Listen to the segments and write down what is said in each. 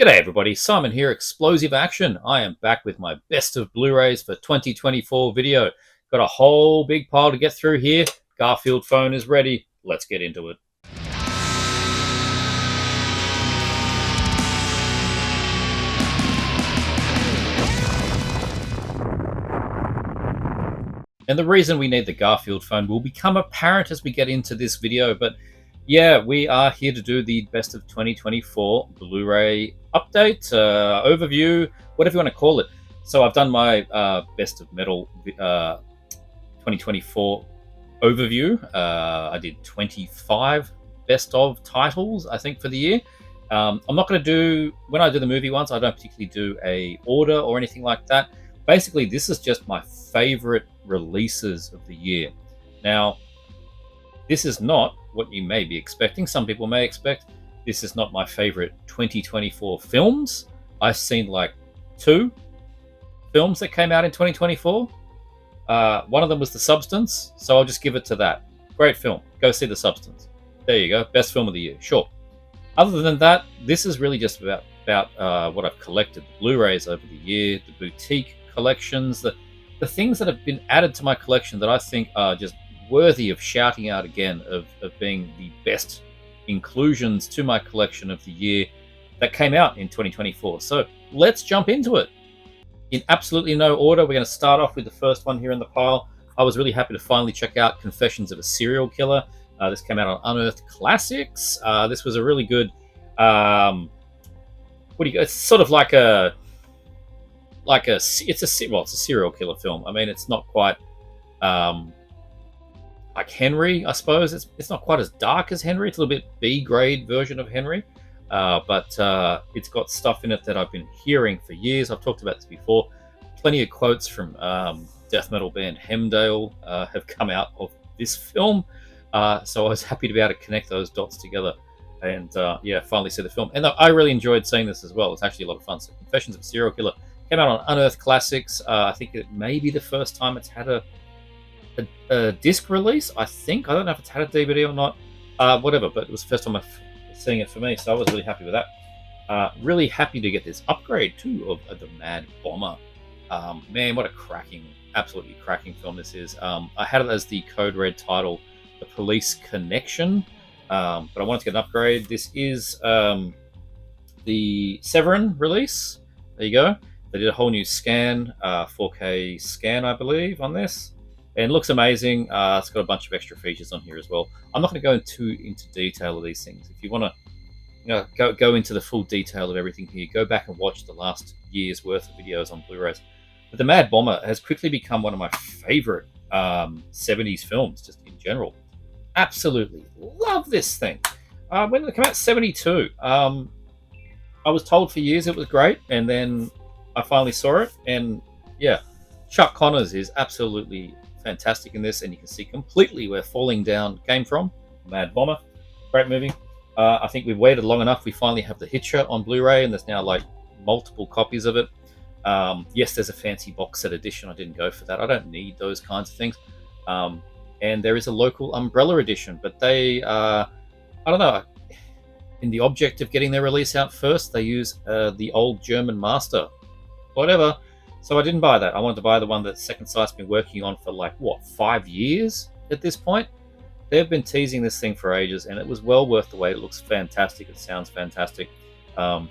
G'day everybody, Simon here, Explosive Action. I am back with my best of Blu-rays for 2024 video. Got a whole big pile to get through here. Garfield phone is ready. Let's get into it. And the reason we need the Garfield phone will become apparent as we get into this video, but yeah, we are here to do the best of 2024 Blu-ray update, overview, whatever you want to call it. So I've done my best of metal 2024 overview. I did 25 best of titles, I think, for the year. I'm not going to do, when I do the movie ones, I don't particularly do a order or anything like that. Basically, this is just my favorite releases of the year. Now, this is not what you may be expecting. Some people may expect this is not my favorite 2024 films. I've seen like 2 films that came out in 2024. One of them was The Substance, so I'll just give it to that. Great film. Go see The Substance. There you go. Best film of the year. Sure. Other than that, this is really just about what I've collected. The Blu-rays over the year, the boutique collections, the things that have been added to my collection that I think are just worthy of shouting out again, of being the best inclusions to my collection of the year that came out in 2024. So let's jump into it. In absolutely no order, we're going to start off with the first one here in the pile. I was really happy to finally check out Confessions of a Serial Killer. This came out on Unearthed Classics. This was a really good, it's sort of like it's a serial killer film. I mean, it's not quite like Henry, I suppose. It's not quite as dark as Henry. It's a little bit B-grade version of Henry, but it's got stuff in it that I've been hearing for years. I've talked about this before. Plenty of quotes from death metal band Hemdale have come out of this film, so I was happy to be able to connect those dots together and yeah, finally see the film. And I really enjoyed seeing this as well. It's actually a lot of fun. So Confessions of a Serial Killer came out on Unearthed Classics. I think it may be the first time it's had a disc release. I think, I don't know if it's had a DVD or not, whatever, but it was the first time seeing it for me, so I was really happy with that. Really happy to get this upgrade too of the Mad Bomber. Man, what a absolutely cracking film this is. I had it as the code red title, The Police Connection, but I wanted to get an upgrade. This is the Severin release. There you go. They did a whole new scan, 4K scan, I believe, on this. And it looks amazing. It's got a bunch of extra features on here as well. I'm not going to go into detail of these things. If you want to go into the full detail of everything here, go back and watch the last year's worth of videos on Blu-rays. But the Mad Bomber has quickly become one of my favorite 70s films, just in general. Absolutely love this thing. When did it come out? 72. I was told for years it was great, and then I finally saw it, and yeah, Chuck Connors is absolutely fantastic in this, and you can see completely where Falling Down came from. Mad Bomber, great movie. I think we've waited long enough. We finally have the Hitcher on Blu-ray, and there's now like multiple copies of it. Yes, there's a fancy box set edition. I didn't go for that. I don't need those kinds of things. And there is a local Umbrella edition, but they, I don't know, in the object of getting their release out first, they use the old German master. Whatever. So I didn't buy that. I wanted to buy the one that Second Sight's been working on for like, what, 5 years at this point? They've been teasing this thing for ages, and it was well worth the wait. It looks fantastic. It sounds fantastic. Rutger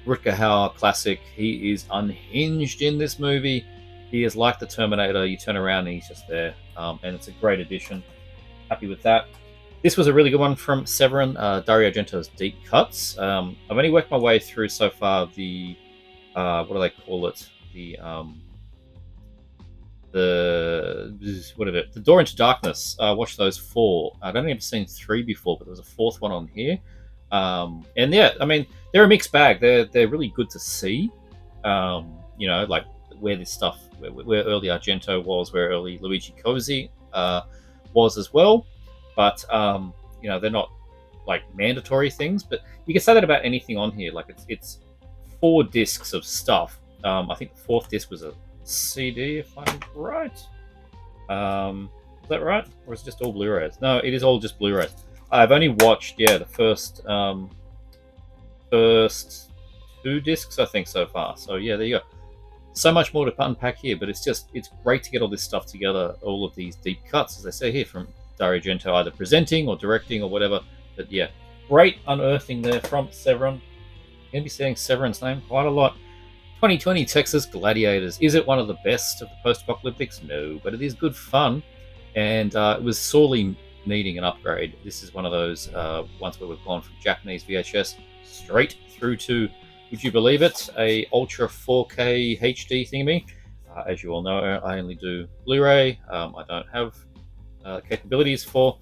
Hauer, classic. He is unhinged in this movie. He is like the Terminator. You turn around and he's just there. And it's a great addition. Happy with that. This was a really good one from Severin, Dario Argento's Deep Cuts. I've only worked my way through so far the... what do they call it? The Door into Darkness. I watched those 4. I'd only ever seen 3 before, but there was a 4th one on here. And yeah, I mean, they're a mixed bag. They're really good to see. You know, like where this stuff, where early Argento was, where early Luigi Cozzi was as well. But you know, they're not like mandatory things. But you can say that about anything on here. Like it's 4 discs of stuff. I think the 4th disc was a CD, if I'm right. Is that right? Or is it just all Blu-rays? No, it is all just Blu-rays. I've only watched, the first 2 discs, I think, so far. So yeah, there you go. So much more to unpack here, but it's great to get all this stuff together, all of these deep cuts, as I say here, from Dario Argento, either presenting or directing or whatever. But yeah, great unearthing there from Severin. Going to be saying Severin's name quite a lot. 2020 Texas Gladiators. Is it one of the best of the post-apocalyptics? No, but it is good fun, and it was sorely needing an upgrade. This is one of those ones where we've gone from Japanese VHS straight through to, would you believe it, a Ultra 4K HD thingy. As you all know, I only do Blu-ray. I don't have capabilities for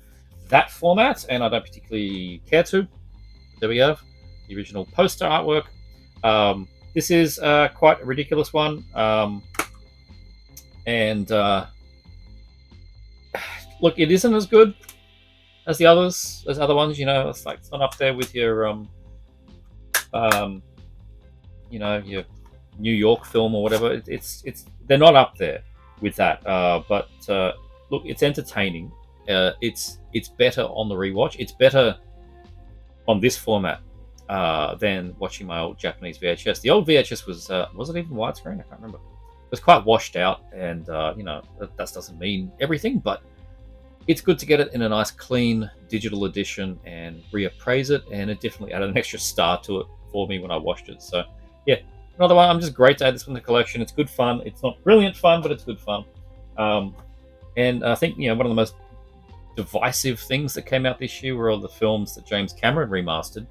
that format, and I don't particularly care to. There we have the original poster artwork. This is quite a ridiculous one, and look, it isn't as good as the others, as other ones. You know, it's like it's not up there with your you know, your New York film or whatever. It's they're not up there with that. But look, it's entertaining. It's better on the rewatch. It's better on this format than watching my old Japanese VHS. The old VHS was it even widescreen? I can't remember. It was quite washed out, and you know, that doesn't mean everything, but it's good to get it in a nice clean digital edition and reappraise it, and it definitely added an extra star to it for me when I watched it. So yeah, another one. I'm just great to add this one to the collection. It's good fun. It's not brilliant fun, but it's good fun. And I think, you know, one of the most divisive things that came out this year were all the films that James Cameron remastered.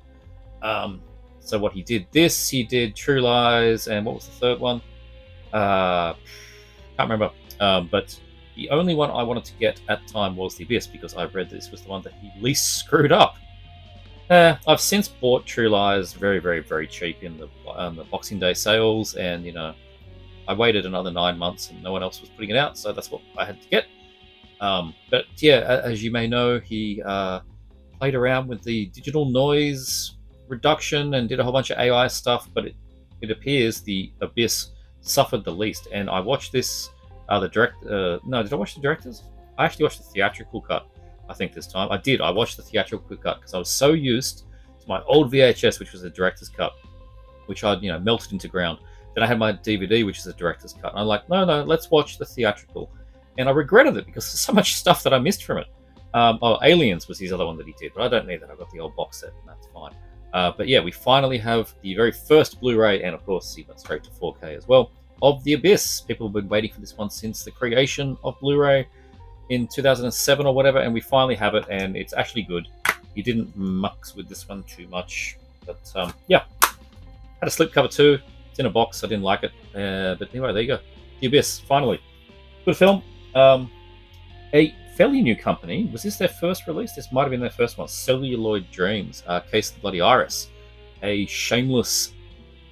So what he did True Lies, and what was the third one? Can't remember. But the only one I wanted to get at the time was The Abyss, because I read this was the one that he least screwed up. I've since bought True Lies very, very, very cheap in the Boxing Day sales, and you know, I waited another 9 months and no one else was putting it out, so that's what I had to get. But yeah, as you may know, he played around with the digital noise reduction and did a whole bunch of AI stuff, but it appears The Abyss suffered the least. And I watched this, no, did I watch the director's? I actually watched the theatrical cut, I think, this time. I watched the theatrical cut because I was so used to my old VHS, which was the director's cut, which I'd, you know, melted into ground. Then I had my DVD, which is a director's cut. And I'm like, no, let's watch the theatrical. And I regretted it because there's so much stuff that I missed from it. Aliens was his other one that he did, but I don't need that. I've got the old box set, and that's fine. But yeah, we finally have the very first Blu-ray, and of course, he got straight to 4K as well, of The Abyss. People have been waiting for this one since the creation of Blu-ray in 2007 or whatever, and we finally have it, and it's actually good. He didn't mucks with this one too much, but yeah. Had a slipcover too. It's in a box. I didn't like it, but anyway, there you go. The Abyss, finally. Good film. A fairly new company. Was this their first release? This might have been their first one. Celluloid Dreams, Case of the Bloody Iris. A shameless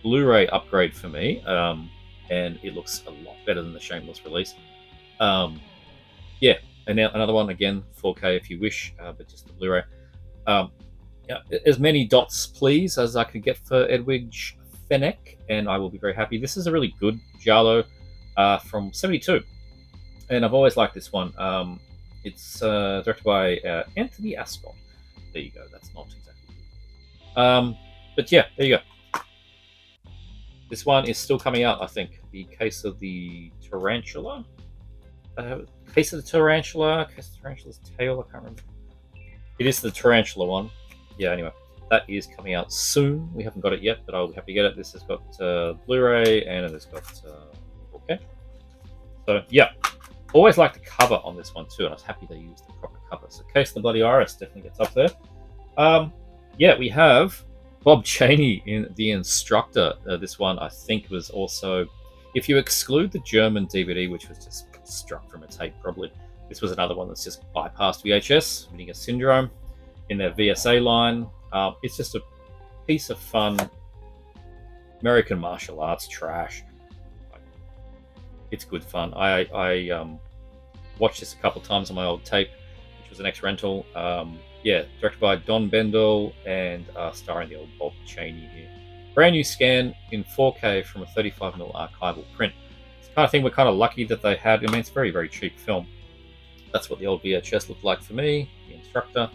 Blu-ray upgrade for me, and it looks a lot better than the shameless release. Yeah, and now another one, again, 4K if you wish, but just the Blu-ray. Yeah, as many dots, please, as I could get for Edwidge Fenech, and I will be very happy. This is a really good giallo from '72, and I've always liked this one. It's directed by Anthony Ascott. There you go. That's not exactly good. But yeah, there you go. This one is still coming out, I think. The Case of the Tarantula. Case of the Tarantula. Case of the Tarantula's Tail. I can't remember. It is the Tarantula one. Yeah, anyway. That is coming out soon. We haven't got it yet, but I'll be happy to get it. This has got Blu-ray, and it has got 4K. So, yeah. Always like the cover on this one, too, and I was happy they used the proper cover. So, Case of the Bloody Iris definitely gets up there. Yeah, we have Bob Chaney in The Instructor. This one, I think, was also... If you exclude the German DVD, which was just struck from a tape, probably, this was another one that's just bypassed VHS, Vinegar Syndrome, in their VSA line. It's just a piece of fun American martial arts trash. It's good fun. I watched this a couple of times on my old tape, which was an ex-rental. Yeah, directed by Don Bendel and starring the old Bob Chaney here. Brand new scan in 4K from a 35mm archival print. It's the kind of thing we're kind of lucky that they had. I mean, it's a very, very cheap film. That's what the old VHS looked like for me. The Instructor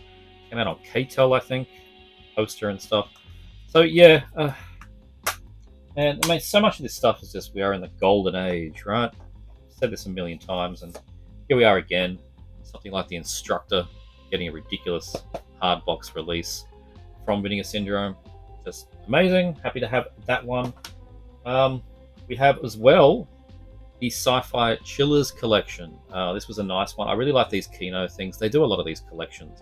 came out on K-Tel, I think. Poster and stuff. So yeah, And I mean, so much of this stuff is just we are in the golden age, right? I've said this a million times, and here we are again. Something like The Instructor getting a ridiculous hard box release from Vinegar Syndrome. Just amazing. Happy to have that one. We have as well the Sci-Fi Chillers collection. This was a nice one. I really like these Kino things. They do a lot of these collections,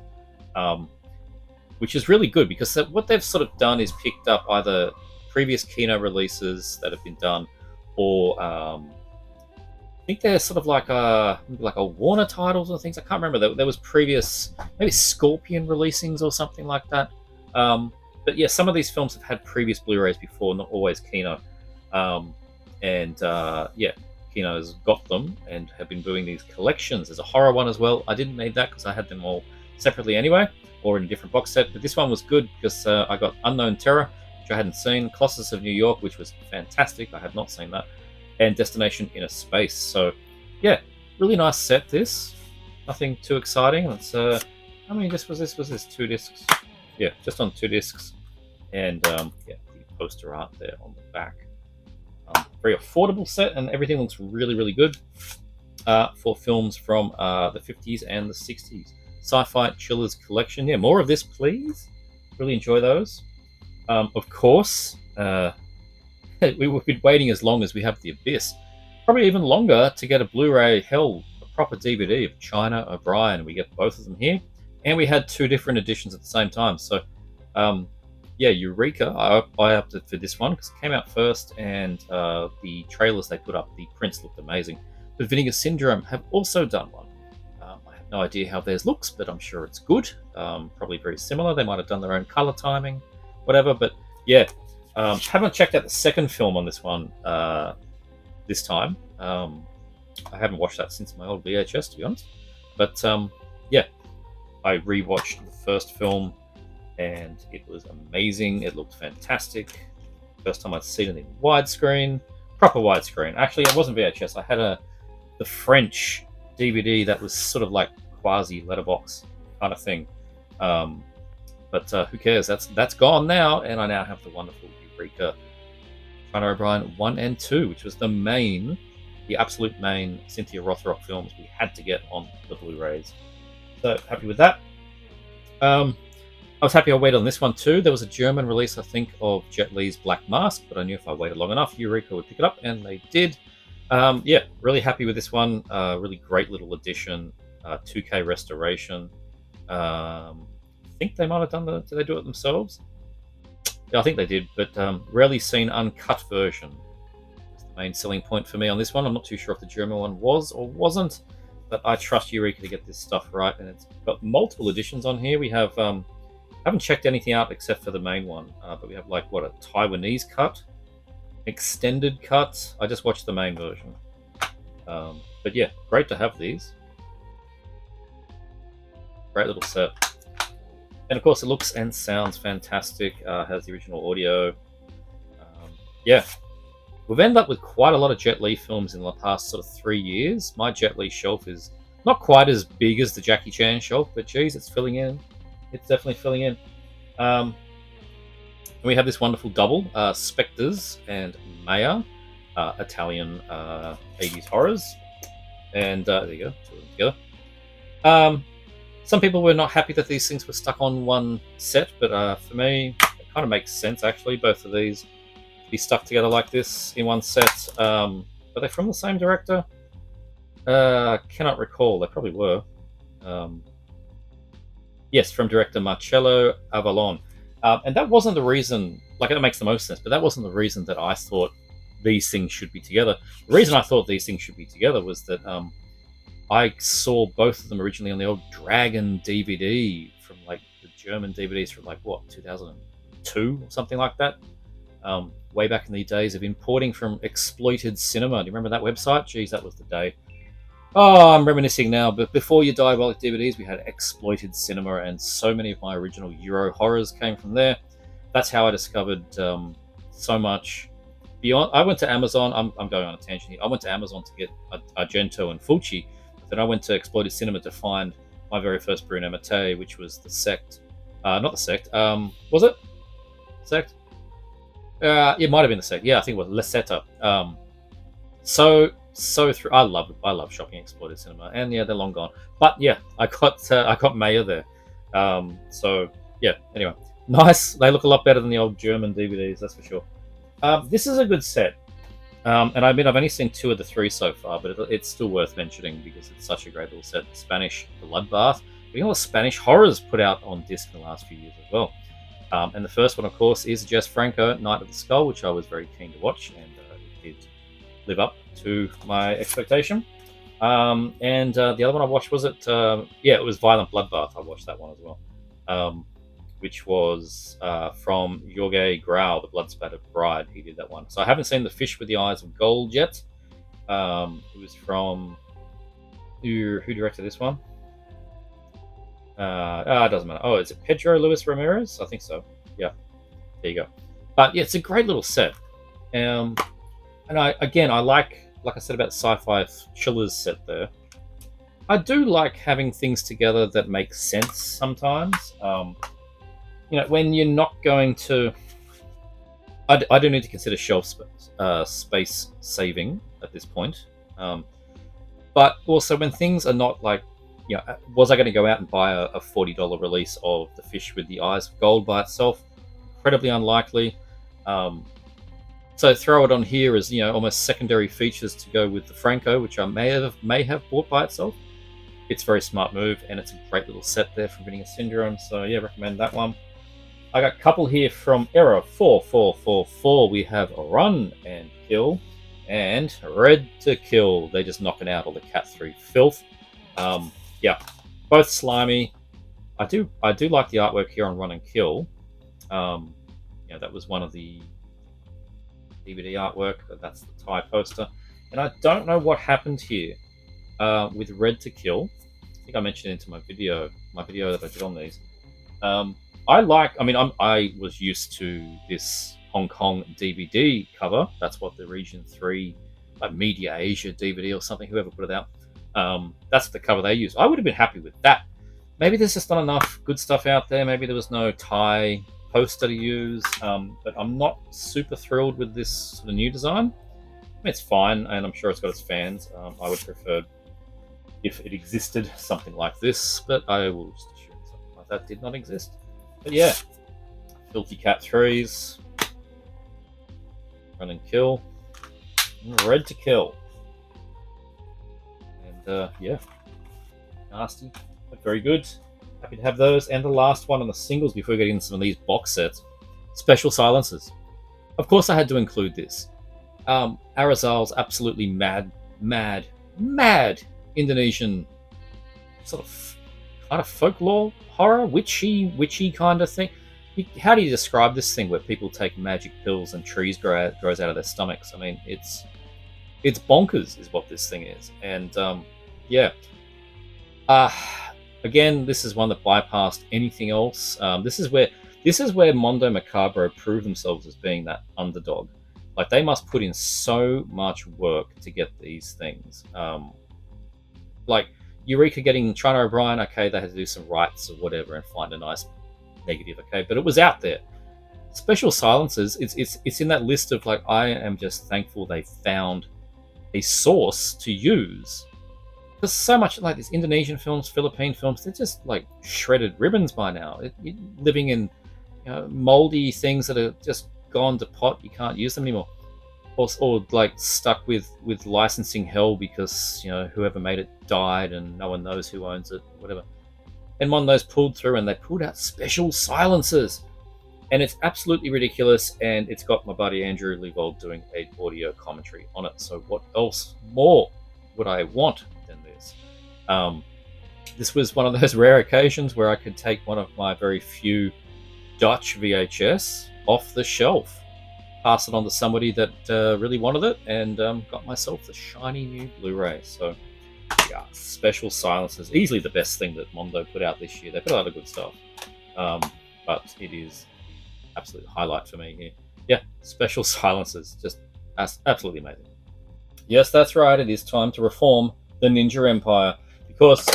which is really good because what they've sort of done is picked up either previous Kino releases that have been done, or I think they're sort of like a Warner titles or things. I can't remember. There was previous maybe Scorpion releasings or something like that. But yeah, some of these films have had previous Blu-rays before, not always Kino. Yeah, Kino's got them and have been doing these collections. There's a horror one as well. I didn't need that because I had them all separately anyway, or in a different box set. But this one was good because I got Unknown Terror, which I hadn't seen, Colossus of New York, which was fantastic. I had not seen that, and Destination Inner Space. So yeah, really nice set. This nothing too exciting. It's I mean, this was 2 discs. Yeah, just on 2 discs, and yeah, the poster art there on the back. Very affordable set, and everything looks really, really good for films from the 50s and the 60s. Sci-Fi Chillers collection. Yeah, more of this, please. Really enjoy those. Of course, we've been waiting as long as we have The Abyss. Probably even longer to get a Blu-ray, hell, a proper DVD of China O'Brien. We get both of them here. And we had 2 different editions at the same time. So, yeah, Eureka, I opted for this one because it came out first, and the trailers they put up, the prints looked amazing. But Vinegar Syndrome have also done one. I have no idea how theirs looks, but I'm sure it's good. Probably very similar. They might have done their own color timing, whatever. But yeah, haven't checked out the second film on this one this time. I haven't watched that since my old VHS, to be honest. But yeah, I rewatched the first film, and it was amazing. It looked fantastic. First time I'd seen it in widescreen, proper widescreen. Actually, it wasn't VHS. I had the French DVD that was sort of like quasi letterbox kind of thing. But who cares? That's gone now, and I now have the wonderful Eureka China O'Brien 1 and 2, which was the absolute main Cynthia Rothrock films we had to get on the Blu-rays. So happy with that. I was happy I waited on this one too. There was a German release, I think, of Jet Li's Black Mask, but I knew if I waited long enough, Eureka would pick it up, and they did. Yeah, really happy with this one. Really great little edition, 2K restoration. I think they might have done did they do it themselves? Yeah, I think they did, but rarely seen uncut version. That's the main selling point for me on this one. I'm not too sure if the German one was or wasn't, but I trust Eureka to get this stuff right, and it's got multiple editions on here. We have, I haven't checked anything out except for the main one, but we have like, what, a Taiwanese cut? Extended cut? I just watched the main version. But yeah, great to have these. Great little set. And of course, it looks and sounds fantastic. Has the original audio. Yeah, we've ended up with quite a lot of Jet Li films in the past sort of 3 years. My Jet Li shelf is not quite as big as the Jackie Chan shelf, but geez, it's filling in. It's definitely filling in. And we have this wonderful double, Spectres and Maya, Italian 80s horrors. And there you go, 2 of them together. Some people were not happy that these things were stuck on one set, but for me, it kind of makes sense, actually. Both of these be stuck together like this in one set. Are they from the same director? Cannot recall. They probably were. Yes, from director Marcello Avallone. And that wasn't the reason, like, it makes the most sense, but that wasn't the reason that I thought these things should be together. The reason I thought these things should be together was that I saw both of them originally on the old Dragon DVD from like the German DVDs from like, what, 2002 or something like that. Way back in the days of importing from Exploited Cinema. Do you remember that website? Geez, that was the day. Oh, I'm reminiscing now, but before your Diabolic DVDs, we had Exploited Cinema, and so many of my original Euro horrors came from there. That's how I discovered so much. Beyond, I went to Amazon. I'm going on a tangent here. I went to Amazon to get Argento and Fulci. Then I went to Exploited Cinema to find my very first Bruno Mattei, which was The Sect. Not The Sect. Was it? Sect? It might have been the second. Yeah, I think it was Lasetta. So through. I love shopping exploited cinema, and yeah, they're long gone. But yeah, I got Mayer there. So yeah. Anyway, nice. They look a lot better than the old German DVDs, that's for sure. This is a good set. And I mean, I've only seen 2 of the 3 so far, but it's still worth mentioning because it's such a great little set. Spanish Bloodbath. We got a lot of Spanish horrors put out on disc in the last few years as well. And the first one, of course, is Jess Franco, Night of the Skull, which I was very keen to watch, and it did live up to my expectation. And the other one I watched was it was Violent Bloodbath. I watched that one as well, which was from Jorge Grau, The Blood Spattered Bride. He did that one. So I haven't seen The Fish with the Eyes of Gold yet. It was from who directed this one? It doesn't matter. Oh, is it Pedro Luis Ramirez? I think so. Yeah, there you go. But yeah, it's a great little set. And I like I said about Sci-Fi Chiller's set there. I do like having things together that make sense sometimes. When you're not going to, I do need to consider shelf space saving at this point. But also when things are not like, was I going to go out and buy a $40 release of The Fish with the Eyes of Gold by itself? Incredibly unlikely. So throw it on here as almost secondary features to go with the Franco, which I may have bought by itself. It's a very smart move, and it's a great little set there from Vinegar Syndrome. So yeah, recommend that one. I got a couple here from Error 4444. We have Run and Kill and Red to Kill. They're just knocking out all the Cat 3 filth. Yeah, both slimy. I do like the artwork here on Run and Kill. That was one of the DVD artwork. That's the tie poster. And I don't know what happened here with Red to Kill. I think I mentioned it into my video that I did on these. I was used to this Hong Kong DVD cover. That's what the Region 3, like Media Asia DVD or something, whoever put it out. That's the cover they used. I would have been happy with that. Maybe there's just not enough good stuff out there. Maybe there was no Thai poster to use. But I'm not super thrilled with this sort of new design. I mean, it's fine, and I'm sure it's got its fans. I would prefer if it existed something like this, but I will just assume something like that did not exist. But yeah, Filthy Cat 3s, Run and Kill, and Red to Kill. And yeah, nasty, but very good. Happy to have those. And the last one on the singles before we get into some of these box sets, Special Silencers. Of course I had to include this. Arizal's absolutely mad Indonesian sort of kind of folklore horror, witchy kind of thing. How do you describe this thing where people take magic pills and trees grows out of their stomachs? I mean, it's bonkers is what this thing is. And yeah. Again, this is one that bypassed anything else. This is where Mondo Macabro prove themselves as being that underdog. Like, they must put in so much work to get these things. Like Eureka getting China O'Brien, okay, they had to do some rights or whatever and find a nice negative, okay, but it was out there. Special Silencers, it's in that list of, like, I am just thankful they found a source to use. Because so much like these Indonesian films, Philippine films, they're just like shredded ribbons by now. You're living in moldy things that are just gone to pot. You can't use them anymore. Or like stuck with licensing hell because whoever made it died and no one knows who owns it, whatever. And one of those pulled through, and they pulled out Special Silencers, and it's absolutely ridiculous. And it's got my buddy Andrew Levold doing an audio commentary on it. So what else more would I want than this? This was one of those rare occasions where I could take one of my very few Dutch VHS off the shelf, pass it on to somebody that really wanted it, and got myself the shiny new Blu-ray. So yeah, Special Silencers, easily the best thing that Mondo put out this year. They put a lot of good stuff, but it is absolute highlight for me here. Yeah, Special Silencers, just absolutely amazing. Yes, that's right, it is time to reform the Ninja Empire, because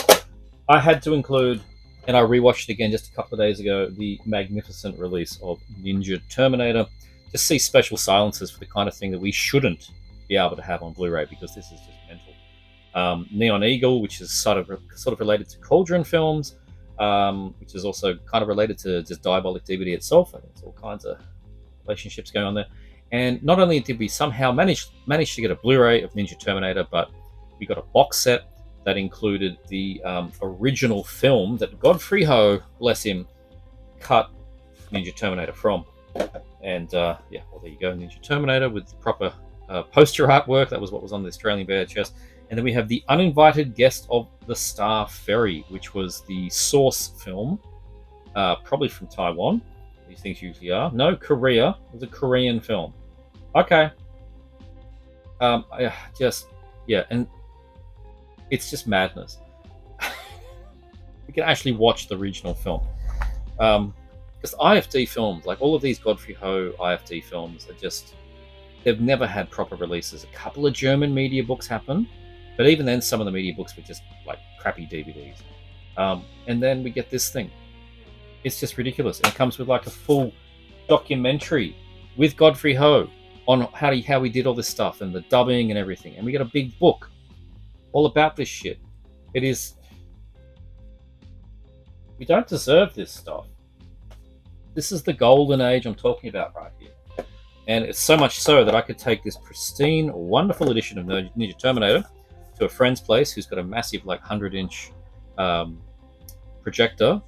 I had to include, and I rewatched it again just a couple of days ago, the magnificent release of Ninja Terminator. just see special silences for the kind of thing that we shouldn't be able to have on Blu-ray, because this is just mental. Neon Eagle, which is sort of related to Cauldron Films, which is also kind of related to just Diabolic DVD itself. I think there's all kinds of relationships going on there. And not only did we somehow manage to get a Blu-ray of Ninja Terminator, but we got a box set that included the original film that Godfrey Ho, bless him, cut Ninja Terminator from. And yeah, well, there you go, Ninja Terminator with the proper poster artwork. That was what was on the Australian VHS. And then we have the uninvited guest of the Star Ferry, which was the source film, probably from Taiwan. These things usually are. No, Korea. It was a Korean film. Okay. And it's just madness. We can actually watch the original film. Because IFD films, like all of these Godfrey Ho IFD films, are just, they've never had proper releases. A couple of German media books happen, but even then, some of the media books were just like crappy DVDs. And then we get this thing. It's just ridiculous. And it comes with like a full documentary with Godfrey Ho on how he did all this stuff and the dubbing and everything. And we get a big book all about this shit. It is... We don't deserve this stuff. This is the golden age I'm talking about right here. And it's so much so that I could take this pristine, wonderful edition of Ninja Terminator to a friend's place who's got a massive, like, 100-inch projector,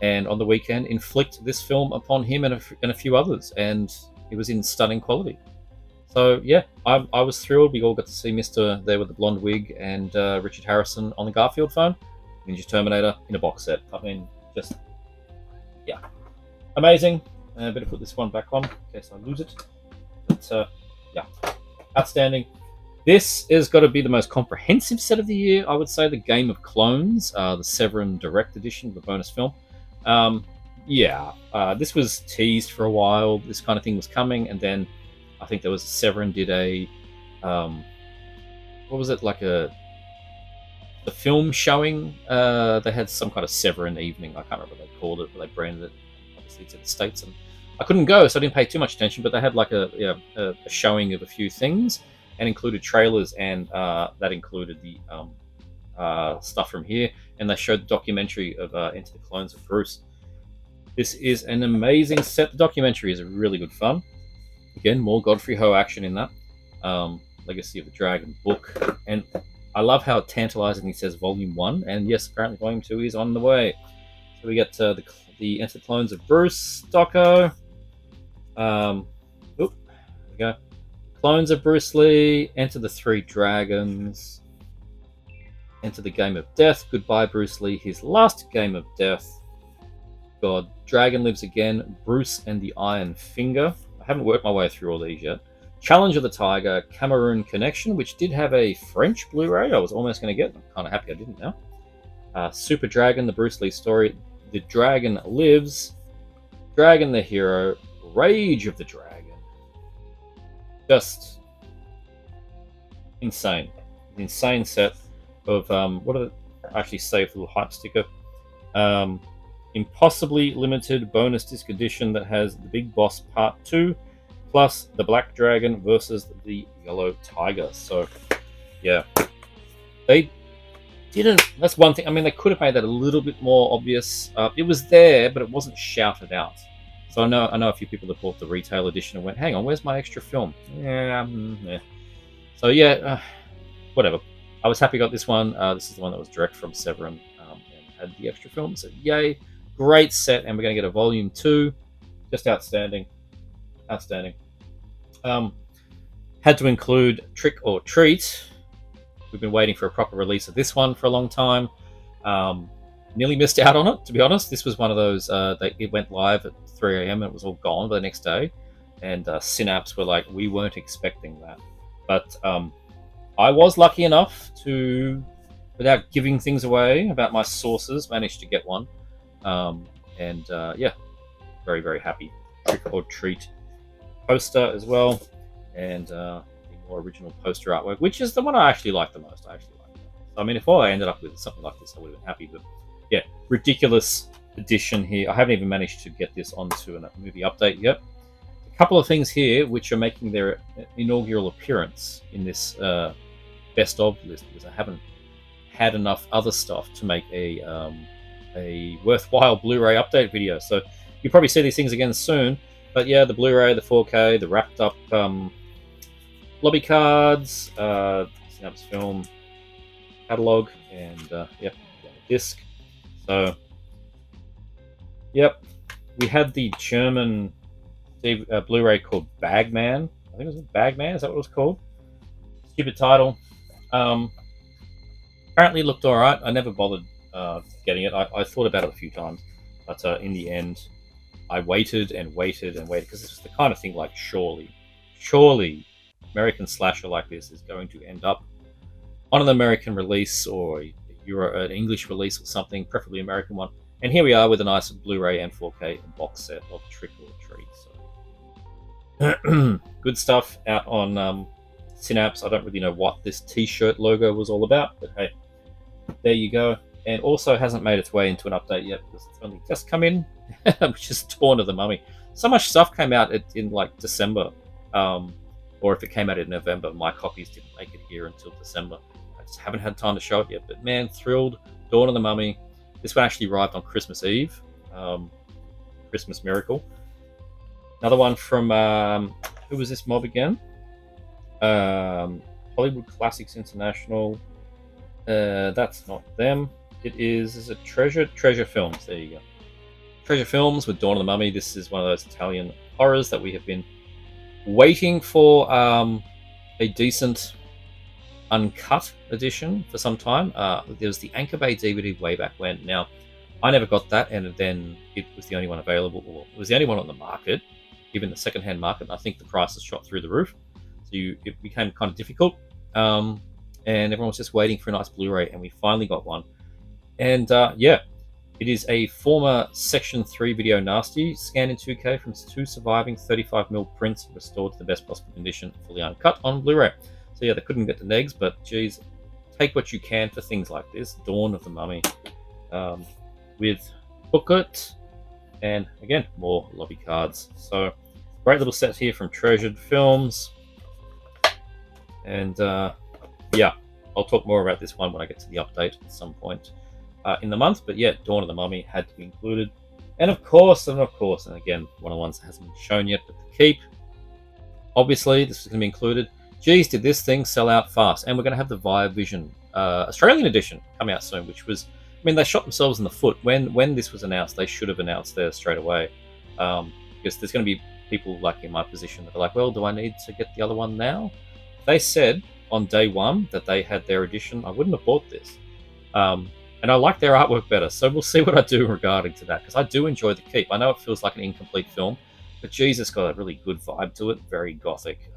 and on the weekend inflict this film upon him and a few others. And it was in stunning quality. So, yeah, I was thrilled. We all got to see Mr. there with the blonde wig and Richard Harrison on the Garfield phone. Ninja Terminator in a box set. I mean, just, yeah. Amazing. Better put this one back on in case I lose it. But, yeah, outstanding. This has got to be the most comprehensive set of the year, I would say. The Game of Clones, the Severin Direct Edition, the bonus film. This was teased for a while. This kind of thing was coming, and then I think there was Severin did a what was it, like the film showing. They had some kind of Severin evening. I can't remember what they called it, but they branded it. Obviously, it's in the States, and I couldn't go, so I didn't pay too much attention. But they had like a showing of a few things, and included trailers, and that included the stuff from here, and they showed the documentary of Enter the Clones of Bruce. This is an amazing set. The documentary is really good fun. Again, more Godfrey Ho action in that. Legacy of the Dragon book. And I love how tantalizing he says Volume 1. And yes, apparently Volume 2 is on the way. So we get the Enter the Clones of Bruce doco. There we go. Clones of Bruce Lee. Enter the Three Dragons. Enter the Game of Death. Goodbye, Bruce Lee. His last Game of Death. God. Dragon Lives Again. Bruce and the Iron Finger. I haven't worked my way through all these yet. Challenge of the Tiger, Cameroon Connection, which did have a French Blu-ray I was almost going to get. I'm kind of happy I didn't now. Super Dragon, the Bruce Lee story. The Dragon Lives. Dragon the Hero. Rage of the Dragon. Just insane. An insane set of, what did it actually say for the little hype sticker? Impossibly limited bonus disc edition that has the Big Boss Part 2 plus the Black Dragon versus the Yellow Tiger. So, yeah. They didn't... That's one thing. I mean, they could have made that a little bit more obvious. It was there, but it wasn't shouted out. So I know a few people that bought the retail edition and went, hang on, where's my extra film? Yeah. So, yeah, whatever. I was happy I got this one. This is the one that was direct from Severin and had the extra film. So, yay. Great set, and we're going to get a Volume 2. Just outstanding. Outstanding. Had to include Trick or Treat. We've been waiting for a proper release of this one for a long time. Nearly missed out on it, to be honest. This was one of those, it went live at 3 a.m. and it was all gone by the next day. And Synapse were like, we weren't expecting that. But I was lucky enough to, without giving things away about my sources, manage to get one. Yeah, very, very happy. Trick or Treat poster as well, and the more original poster artwork, which is the one I actually like the most. I actually like that. I mean, if I ended up with something like this, I would have been happy. But yeah, ridiculous edition here. I haven't even managed to get this onto a movie update yet. couple of things here which are making their inaugural appearance in this best of list, because I haven't had enough other stuff to make a worthwhile Blu-ray update video. So you'll probably see these things again soon. But yeah, the Blu-ray, the 4K, the wrapped up lobby cards, Synapse film catalog, and yep, disc. So yep, we had the German Blu-ray called Bagman. I think it was Bagman. Is that what it was called? Stupid title. Apparently it looked all right. I never bothered getting it. I thought about it a few times, but in the end, I waited and waited and waited, because this was the kind of thing like surely, American slasher like this is going to end up on an American release or an English release or something, preferably American one. And here we are with a nice Blu-ray and 4K box set of Trick or Treat. So good stuff out on Synapse. I don't really know what this T-shirt logo was all about, but hey, there you go. And also hasn't made its way into an update yet, because it's only just come in, which is Dawn of the Mummy. So much stuff came out in like December, or if it came out in November, my copies didn't make it here until December. I just haven't had time to show it yet, but man, thrilled. Dawn of the Mummy. This one actually arrived on Christmas Eve. Christmas Miracle. Another one from, who was this mob again? Hollywood Classics International. That's not them. Is it Treasure Films? There you go. Treasure Films with Dawn of the Mummy. This is one of those Italian horrors that we have been waiting for a decent uncut edition for some time. There was the Anchor Bay DVD way back when. Now, I never got that, and then it was the only one available, or it was the only one on the market, even the secondhand market. And I think the prices shot through the roof, so it became kind of difficult. And everyone was just waiting for a nice Blu-ray, and we finally got one. And yeah, it is a former Section 3 Video Nasty, scanned in 2K from 2 surviving 35mm prints, restored to the best possible condition, fully uncut on Blu-ray. So yeah, they couldn't get the negs, but geez, take what you can for things like this. Dawn of the Mummy, with booklet, and again, more lobby cards. So great little set here from Treasured Films. And yeah, I'll talk more about this one when I get to the update at some point in the month. But yeah, Dawn of the Mummy had to be included. And of course, and again, one of the ones that hasn't been shown yet, but the Keep. Obviously, this is going to be included. Geez, did this thing sell out fast. And we're going to have the Viavision Australian edition come out soon, which was, I mean, they shot themselves in the foot. When this was announced, they should have announced theirs straight away. Because there's going to be people like in my position that are like, well, do I need to get the other one now? They said on day one that they had their edition. I wouldn't have bought this. And I like their artwork better. So we'll see what I do regarding to that, because I do enjoy the Keep. I know it feels like an incomplete film, but geez, it's got a really good vibe to it. Very gothic,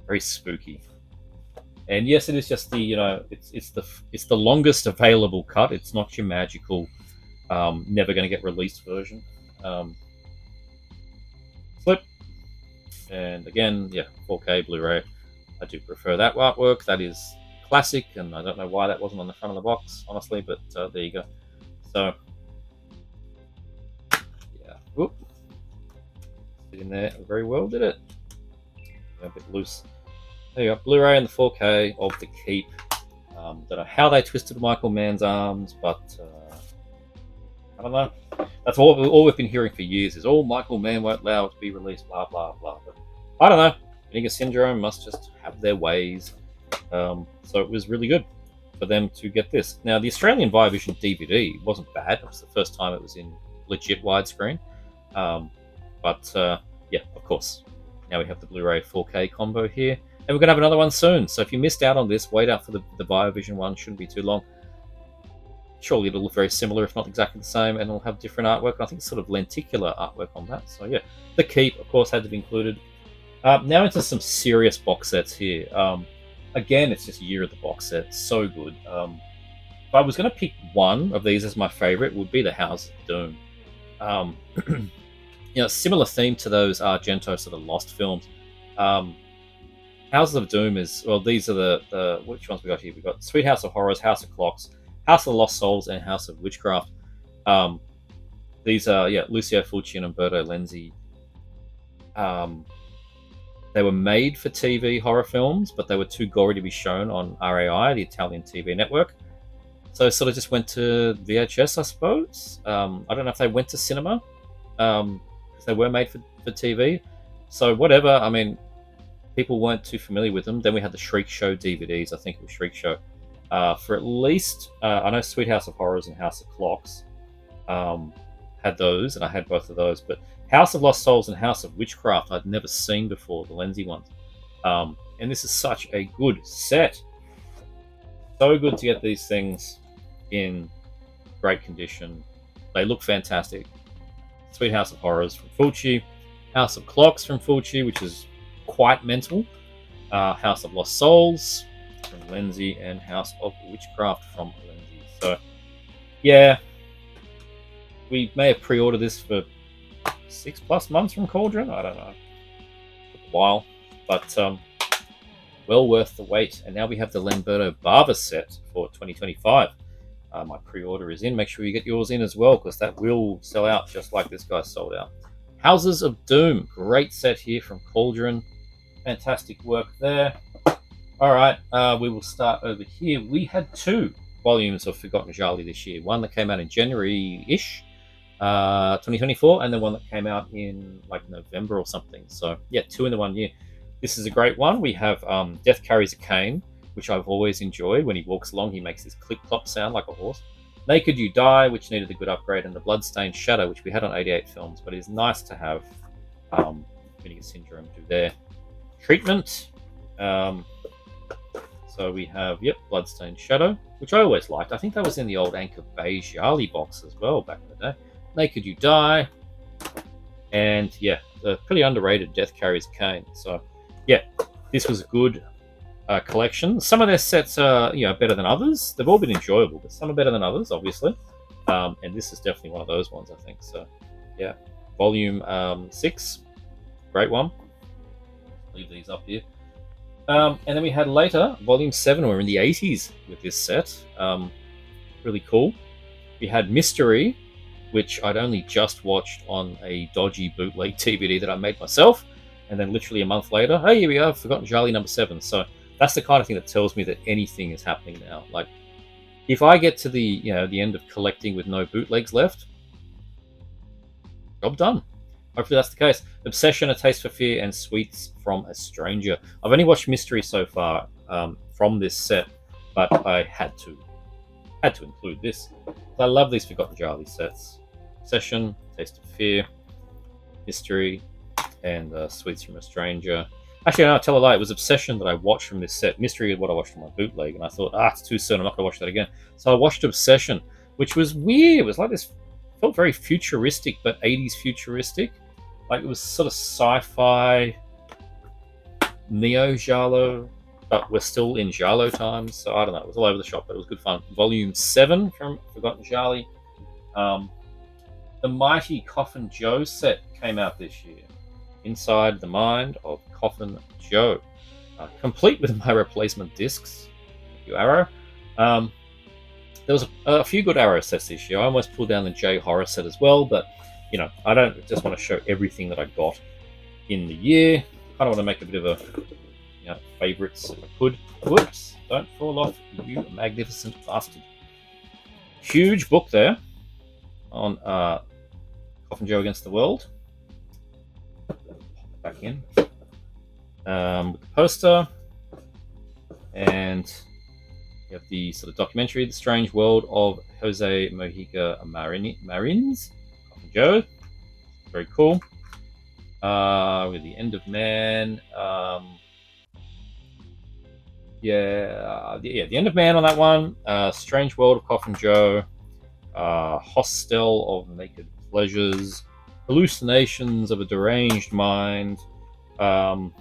very spooky. And yes, it is just the, it's the longest available cut. It's not your magical, never going to get released version. Flip. And again, yeah, 4K Blu-ray. I do prefer that artwork. That is classic, and I don't know why that wasn't on the front of the box, honestly, but there you go. So, yeah, whoop, fit in there very well, did it? A bit loose. There you go, Blu-ray and the 4K of the Keep. Don't know how they twisted Michael Mann's arms, but I don't know. That's all we've been hearing for years is, oh, Michael Mann won't allow it to be released, blah, blah, blah. But I don't know. Vinegar Syndrome must just have their ways. So it was really good for them to get this. Now, the Australian Viavision DVD wasn't bad. It was the first time it was in legit widescreen. But yeah, of course, now we have the Blu-ray 4K combo here. And we're going to have another one soon. So if you missed out on this, wait out for the Viavision one. Shouldn't be too long. Surely it'll look very similar, if not exactly the same, and it'll have different artwork. And I think sort of lenticular artwork on that. So yeah, the Keep, of course, had to be included. Now into some serious box sets here. Again, it's just Year of the Box set. So good. If I was going to pick one of these as my favorite, it would be the House of Doom. Similar theme to those Argento sort of Lost films. Houses of Doom is, well, these are the which ones we got here? We've got Sweet House of Horrors, House of Clocks, House of the Lost Souls, and House of Witchcraft. These are, Lucio Fulci and Umberto Lenzi. They were made for TV horror films, but they were too gory to be shown on RAI, the Italian TV network. So it sort of just went to VHS, I suppose. I don't know if they went to cinema, because they were made for TV. So whatever. I mean, people weren't too familiar with them. Then we had the Shriek Show DVDs. I think it was Shriek Show. For at least, I know Sweet House of Horrors and House of Clocks had those, and I had both of those. But House of Lost Souls and House of Witchcraft I'd never seen before, the Lenzi ones. And this is such a good set. So good to get these things in great condition. They look fantastic. Sweet House of Horrors from Fulci. House of Clocks from Fulci, which is quite mental. House of Lost Souls from Lenzi, and House of Witchcraft from Lenzi. So, yeah, we may have pre-ordered this for 6+ months from Cauldron. I don't know, a while, but well worth the wait. And now we have the Lamberto Bava set for 2025. My pre-order is in. Make sure you get yours in as well, because that will sell out just like this guy sold out. Houses of Doom, great set here from Cauldron. Fantastic work there. All right, we will start over here. We had 2 volumes of Forgotten Jali this year. One that came out in January-ish, 2024, and then one that came out in like November or something. So yeah, 2 in the 1 year. This is a great one. We have Death Carries a Cane, which I've always enjoyed. When he walks along, he makes this clip-clop sound like a horse. Naked You Die, which needed a good upgrade, and the Bloodstained Shadow, which we had on 88 Films, but it is nice to have Vinegar Syndrome do their treatment. So we have, Bloodstained Shadow, which I always liked. I think that was in the old Anchor Bay Jali box as well back in the day. Naked You Die, and yeah, the pretty underrated Death Carries a Cane. So yeah, this was a good collection. Some of their sets are better than others. They've all been enjoyable, but some are better than others, obviously. And this is definitely one of those ones, I think. So yeah, volume 6, great one. Leave these up here. And then we had later volume 7. We're in the 80s with this set. Really cool. We had Mystery, which I'd only just watched on a dodgy bootleg DVD that I made myself, and then literally a month later, hey, here we are, Forgotten Jali number 7. So that's the kind of thing that tells me that anything is happening now. Like, if I get to the the end of collecting with no bootlegs left, job done. Hopefully that's the case. Obsession, A Taste for Fear, and Sweets from a Stranger. I've only watched Mystery so far from this set, but I had to include this. I love these Forgotten Jali sets. Obsession, Taste of Fear, Mystery, and Sweets from a Stranger. Actually, no, I'll tell a lie. It was Obsession that I watched from this set. Mystery is what I watched from my bootleg, and I thought, it's too soon. I'm not going to watch that again. So I watched Obsession, which was weird. It was like this, felt very futuristic, but 80s futuristic. Like, it was sort of sci-fi, neo-Giallo, but we're still in Giallo times. So I don't know. It was all over the shop, but it was good fun. Volume 7 from Forgotten Jali. The Mighty Coffin Joe set came out this year. Inside the Mind of Coffin Joe. Complete with my replacement discs. Thank you, Arrow. There was a few good Arrow sets this year. I almost pulled down the J Horror set as well, but I don't just want to show everything that I got in the year. I kind of want to make a bit of a favorites if I could. Whoops! Don't fall off, you magnificent bastard. Huge book there on Coffin Joe Against the World. Back in with the poster, and you have the sort of documentary, The Strange World of Jose Mojica Marins. Coffin Joe, very cool. With The End of Man, The End of Man on that one. Strange World of Coffin Joe, Hostel of Naked Pleasures, Hallucinations of a Deranged Mind, and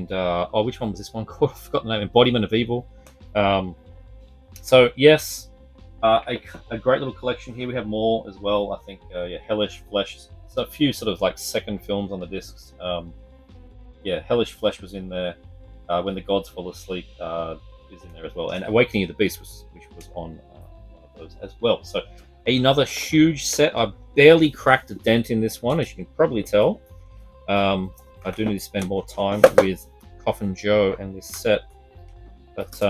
which one was this one called? I forgot the name. Embodiment of Evil. So yes, a great little collection here. We have more as well. I think Hellish Flesh. So a few sort of like second films on the discs. Hellish Flesh was in there. When the Gods Fall Asleep is in there as well, and Awakening of the Beast, which was on one of those as well. So another huge set. I barely cracked a dent in this one, as you can probably tell. I do need to spend more time with Coffin Joe and this set. But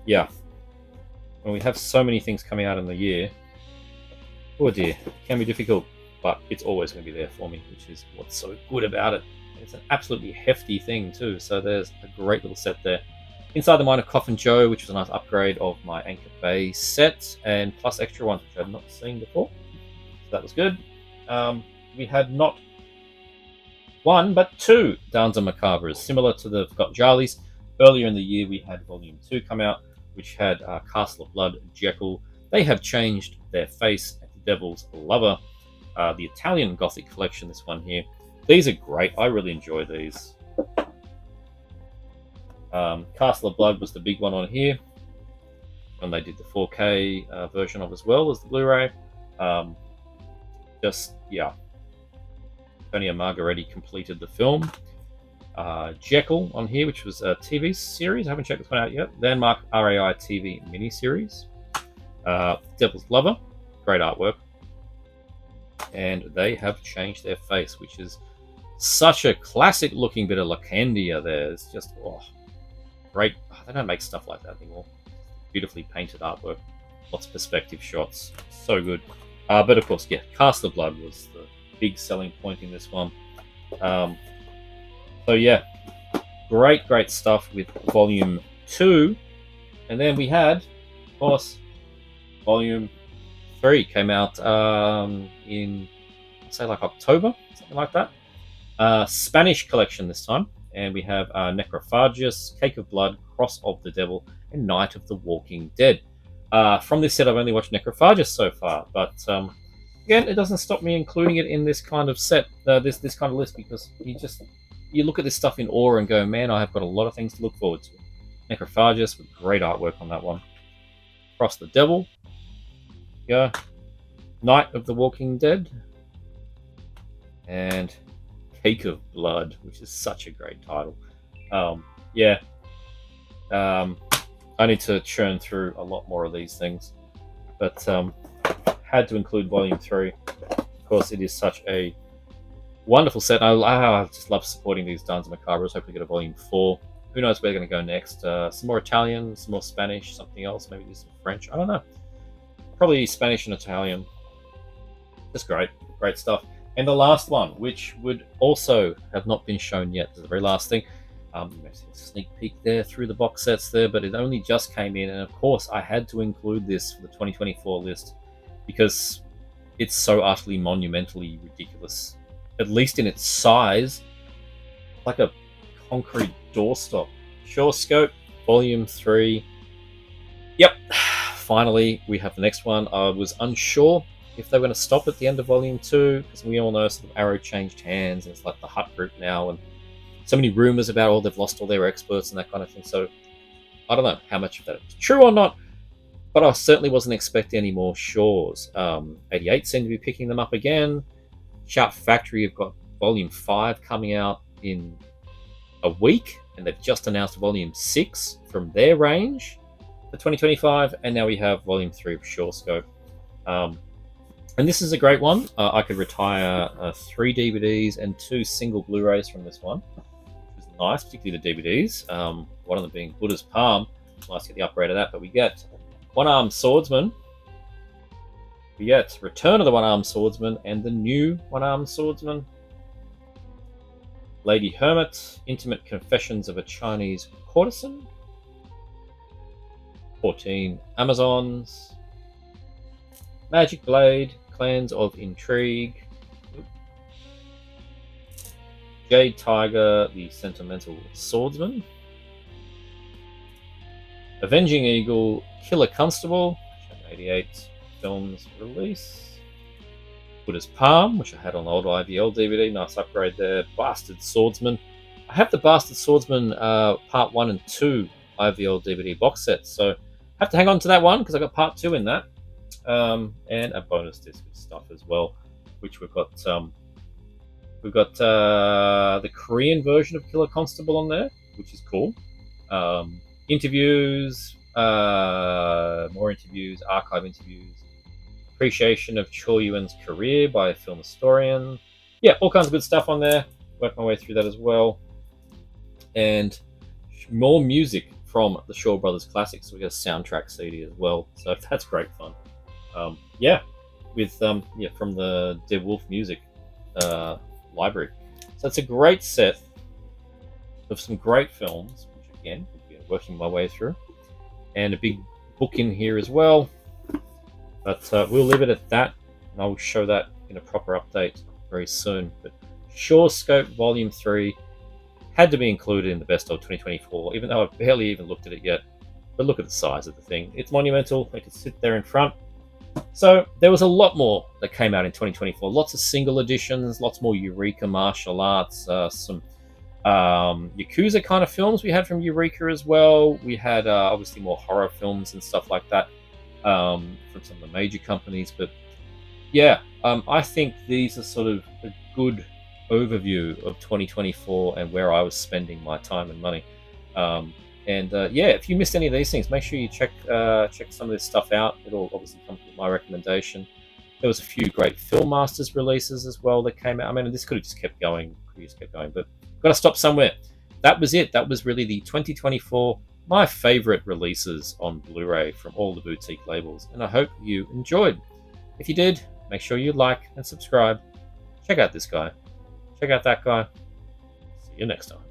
yeah, when we have so many things coming out in the year, oh dear, it can be difficult, but it's always going to be there for me, which is what's so good about it. It's an absolutely hefty thing too, so there's a great little set there. Inside the Mine of Coffin Joe, which was a nice upgrade of my Anchor Bay set, and plus extra ones, which I had not seen before. So that was good. We had not one, but two Danza Macabras, similar to the Jali's. Earlier in the year, we had Volume 2 come out, which had Castle of Blood, Jekyll. They have changed their face at the Devil's Lover. The Italian Gothic collection, this one here. These are great. I really enjoy these. Castle of Blood was the big one on here, and they did the 4K version of as well as the Blu-ray. Yeah. Antonio Margheriti completed the film. Jekyll on here, which was a TV series. I haven't checked this one out yet. Landmark RAI TV miniseries. Devil's Lover, great artwork. And they have changed their face, which is such a classic looking bit of Lacandia there. It's just, great. They don't make stuff like that anymore. Beautifully painted artwork. Lots of perspective shots. So good. But of course, yeah, Castle of Blood was the big selling point in this one. So yeah, great stuff with Volume 2. And then we had, of course, Volume 3 came out in, say, like October, something like that. Spanish collection this time. And we have Necrophagus, Cake of Blood, Cross of the Devil, and Night of the Walking Dead. From this set, I've only watched Necrophagus so far, but again, it doesn't stop me including it in this kind of set, this kind of list, because you look at this stuff in awe and go, man, I have got a lot of things to look forward to. Necrophagus with great artwork on that one. Cross the Devil. Yeah. Night of the Walking Dead. And Cake of Blood, which is such a great title. Yeah. I need to churn through a lot more of these things. But had to include Volume 3. Of course, it is such a wonderful set. I just love supporting these Danza Macabras. Hopefully get a Volume 4. Who knows where they're going to go next. Some more Italian, some more Spanish, something else. Maybe do some French. I don't know. Probably Spanish and Italian. Just great. Great stuff. And the last one, which would also have not been shown yet. This is the very last thing. Maybe a sneak peek there through the box sets there, but it only just came in. And of course, I had to include this for the 2024 list because it's so utterly monumentally ridiculous. At least in its size, like a concrete doorstop. Sure Scope, Volume 3. Yep, finally we have the next one. I was unsure if they were going to stop at the end of Volume 2, because we all know sort of Arrow changed hands, and it's like the Hut Group now, and so many rumors about they've lost all their experts and that kind of thing. So I don't know how much of that is true or not, but I certainly wasn't expecting any more Shaws. 88 seem to be picking them up again. Shout Factory have got Volume 5 coming out in a week, and they've just announced Volume 6 from their range for 2025, and now we have Volume 3 of Sure Scope. And this is a great one. I could retire 3 DVDs and 2 single Blu-rays from this one, which is nice, particularly the DVDs. One of them being Buddha's Palm. Nice to get the upgrade of that. But we get One-Armed Swordsman. We get Return of the One-Armed Swordsman and the new One-Armed Swordsman. Lady Hermit, Intimate Confessions of a Chinese Courtesan. 14 Amazons. Magic Blade, Clans of Intrigue. Jade Tiger, the Sentimental Swordsman. Avenging Eagle, Killer Constable, 88 films release. Buddha's Palm, which I had on the old IVL DVD, nice upgrade there. Bastard Swordsman. I have the Bastard Swordsman Part 1 and 2 IVL DVD box sets, so I have to hang on to that one because I got Part 2 in that. And a bonus disc of stuff as well, which we've got the Korean version of Killer Constable on there, which is cool. Interviews, more interviews, archive interviews, appreciation of Cho Yuen's career by a film historian. Yeah, all kinds of good stuff on there. work my way through that as well. And more music from the Shaw Brothers classics. So we got a soundtrack CD as well, so that's great fun. Yeah, with yeah, from the Dead Wolf Music library. So it's a great set of some great films, which again, I've been working my way through, and a big book in here as well. But we'll leave it at that, and I'll show that in a proper update very soon. But Shaw Scope Volume 3 had to be included in the Best of 2024, even though I've barely even looked at it yet. But look at the size of the thing. It's monumental. It could sit there in front. So there was a lot more that came out in 2024. Lots of single editions, lots more Eureka martial arts, some Yakuza kind of films we had from Eureka as well. We had obviously more horror films and stuff like that from some of the major companies. But yeah, I think these are sort of a good overview of 2024 and where I was spending my time and money. Yeah, if you missed any of these things, make sure you check some of this stuff out. It'll obviously come from my recommendation. There was a few great Film Masters releases as well that came out. I mean, this could have just kept going, but got to stop somewhere. That was it. That was really the 2024 my favorite releases on Blu-ray from all the boutique labels, and I hope you enjoyed. If you did, make sure you like and subscribe. Check out this guy. Check out that guy. See you next time.